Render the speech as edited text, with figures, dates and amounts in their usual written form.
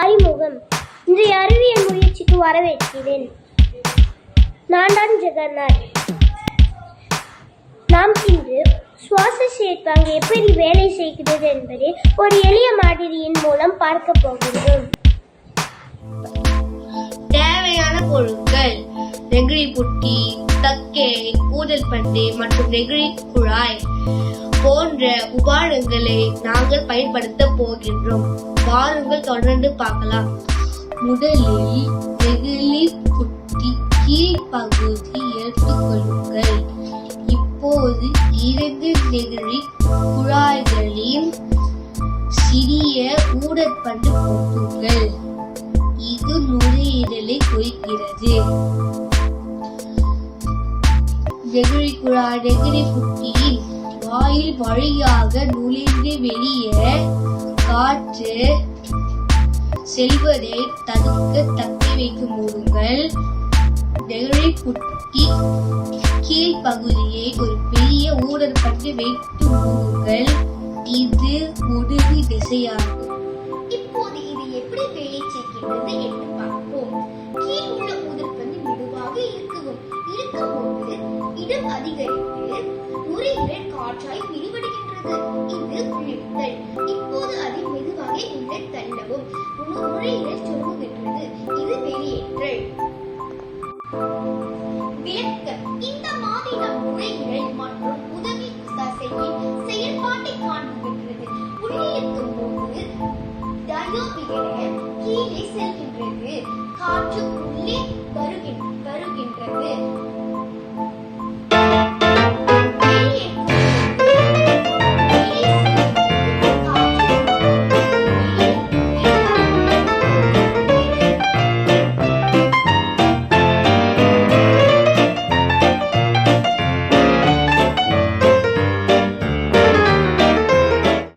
அறிமுகம். இன்றைய அறிவியல் முயற்சிக்கு வரவேற்கிறேன். நான் தான் ஜெகநாத். நாம் இன்று சுவாச சேர்ப்பாங்க எப்படி வேலை செய்கிறது என்பதை ஒரு எளிய மாதிரியின் மூலம் பார்க்க போகிறோம். தேவையான பொருட்கள்: நெகிழி புட்டி, தக்கை, ஊதல் பந்து மற்றும் நெகிழி குழாய் போன்ற உபாயங்களை நாங்கள் பயன்படுத்த போகின்றோம். வாருங்கள் தொடர்ந்து பார்க்கலாம். முதலில் நெகிழி புட்டி கீழ்ப்பகுதி எடுத்துக்கொள்ளுங்கள். இப்போது 2 நெகிழி குழாய்களின் சிறிய ஊடற்பந்து போட்டுங்கள். இது நுரையீரலை குறிக்கிறது. நெகிழி புட்டியின் வாயில் வழியாக நுழைந்து வெளியே காற்று செல்வதை தடுக்க தக்கி வைக்க மூடுங்கள். நெகிழி புட்டி கீழ்ப்பகுதியை ஒரு பெரிய ஊடற்பந்து வைத்து மூடுங்கள். இது உதவி திசையாகும். இப்போது இது எப்படி வேலை செய்கிறது என்று பார்ப்போம். கீழ் உள்ள ஊதற்பந்து மெதுவாக இருக்கும்போது இடம் அதிகரித்து நுரையீரல் காற்றாய் விரிவடைகின்றது. இது இழுத்தல். இப்போது அதை மெதுவாக உள்ளே தள்ளவும். நுரையீரல் சுருங்குகின்றது. இது வெளியேற்றல்.